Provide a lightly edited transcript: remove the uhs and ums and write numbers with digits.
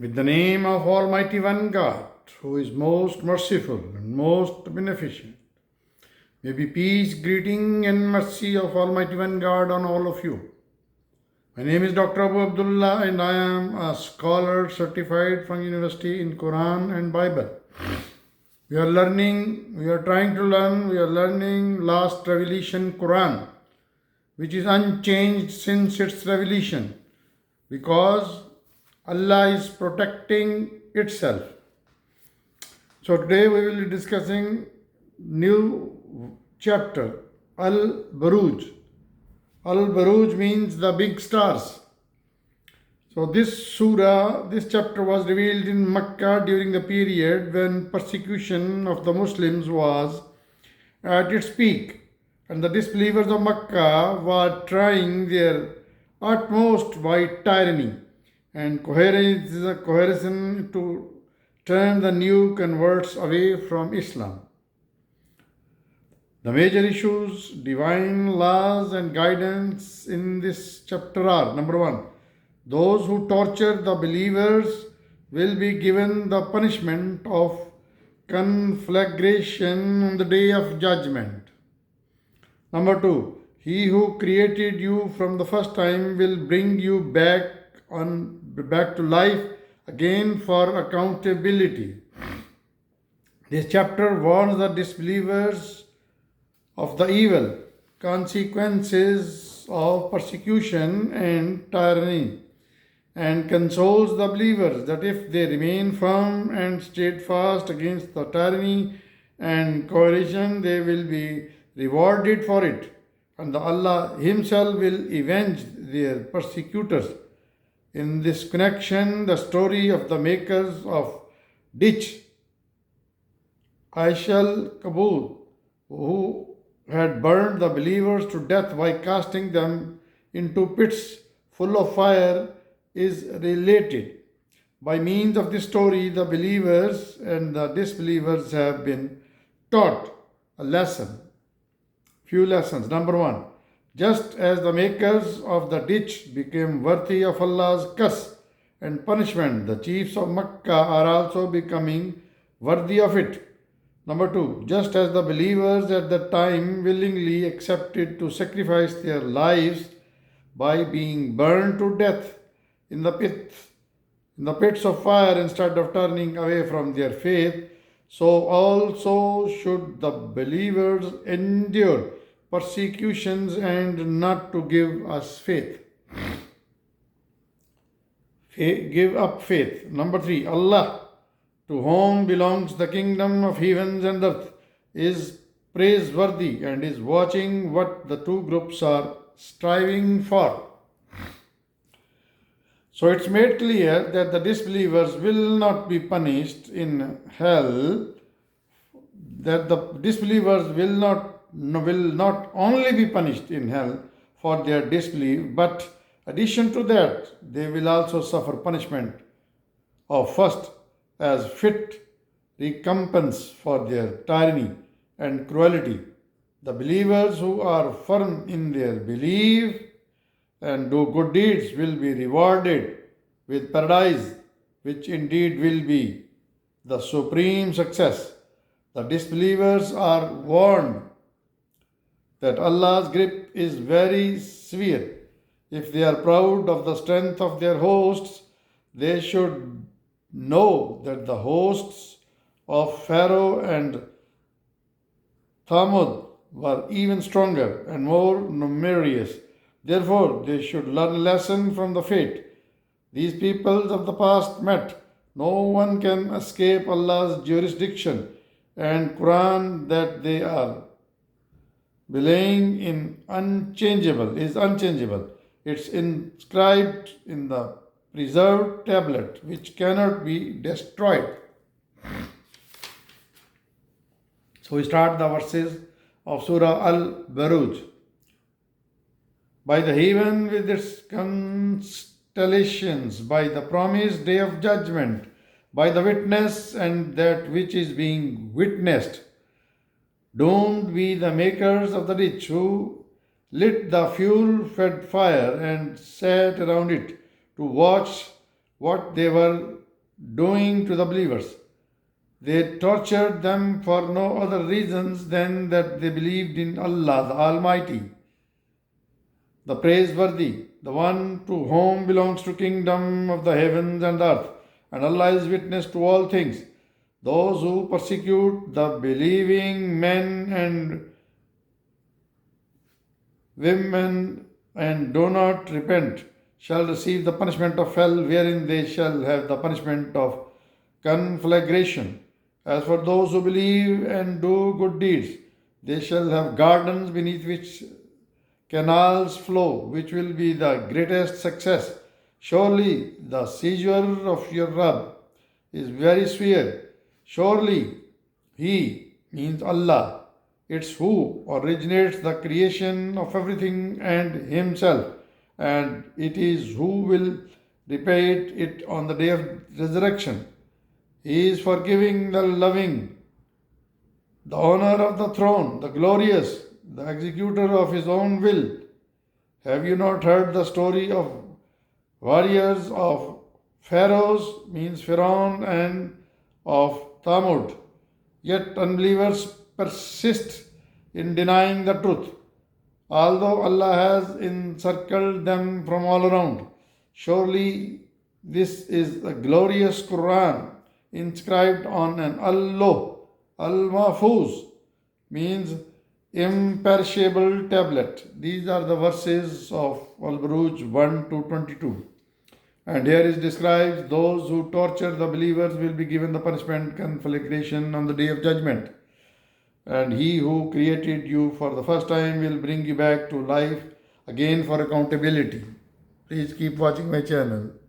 With the name of Almighty One God, who is most merciful and most beneficent. May be peace, greeting, and mercy of Almighty One God on all of you. My name is Dr. Abu Abdullah, and I am a scholar certified from University in Quran and Bible. We are learning last revelation Quran, which is unchanged since its revelation, because Allah is protecting itself. So today we will be discussing new chapter, AlBurug. AlBurug means the big stars. So this chapter was revealed in Mecca during the period when persecution of the Muslims was at its peak, and the disbelievers of Mecca were trying their utmost by tyranny and coercion to turn the new converts away from Islam. The major issues, divine laws and guidance in this chapter are: number one, those who torture the believers will be given the punishment of conflagration on the day of judgment. Number two, he who created you from the first time will bring you back to life again for accountability. This chapter warns the disbelievers of the evil consequences of persecution and tyranny, and consoles the believers that if they remain firm and steadfast against the tyranny and coercion, they will be rewarded for it, and Allah Himself will avenge their persecutors. In this connection, the story of the makers of ditch, Aishal Kabul, who had burned the believers to death by casting them into pits full of fire, is related. By means of this story, the believers and the disbelievers have been taught few lessons. Number one, just as the makers of the ditch became worthy of Allah's curse and punishment, the chiefs of Mecca are also becoming worthy of it. Number two, just as the believers at that time willingly accepted to sacrifice their lives by being burned to death in the pits of fire instead of turning away from their faith, so also should the believers endure persecutions and not to give up faith. Number three, Allah, to whom belongs the kingdom of heavens and earth, is praiseworthy and is watching what the two groups are striving for. So it's made clear that the disbelievers will not be punished in hell, that the disbelievers will not only be punished in hell for their disbelief, but addition to that, they will also suffer punishment of first as fit recompense for their tyranny and cruelty. The believers who are firm in their belief and do good deeds will be rewarded with paradise, which indeed will be the supreme success. The disbelievers are warned that Allah's grip is very severe. If they are proud of the strength of their hosts, they should know that the hosts of Pharaoh and Thamud were even stronger and more numerous. Therefore, they should learn a lesson from the fate these peoples of the past met. No one can escape Allah's jurisdiction, and Quran that they are belaying in is unchangeable. It's inscribed in the preserved tablet, which cannot be destroyed. So we start the verses of Surah Al-Buruj. By the heaven with its constellations, by the promised day of judgment, by the witness and that which is being witnessed, doomed be the makers of the ditch who lit the fuel-fed fire and sat around it to watch what they were doing to the believers. They tortured them for no other reasons than that they believed in Allah, the Almighty, the praiseworthy, the one to whom belongs to kingdom of the heavens and earth, and Allah is witness to all things. Those who persecute the believing men and women and do not repent shall receive the punishment of hell, wherein they shall have the punishment of conflagration. As for those who believe and do good deeds, they shall have gardens beneath which canals flow, which will be the greatest success. Surely the seizure of your Rabb is very severe. Surely He means Allah. It's who originates the creation of everything and Himself, and it is who will repay it on the day of resurrection. He is forgiving, the loving, the honor of the throne, the glorious, the executor of His own will. Have you not heard the story of warriors of Pharaohs, means Pharaoh, and of Thamud? Yet unbelievers persist in denying the truth, although Allah has encircled them from all around. Surely this is a glorious Quran inscribed on an Al-Mahfuz, means imperishable tablet. These are the verses of AlBurug 1 to 22. And here is described those who torture the believers will be given the punishment conflagration on the day of judgment. And He who created you for the first time will bring you back to life again for accountability. Please keep watching my channel.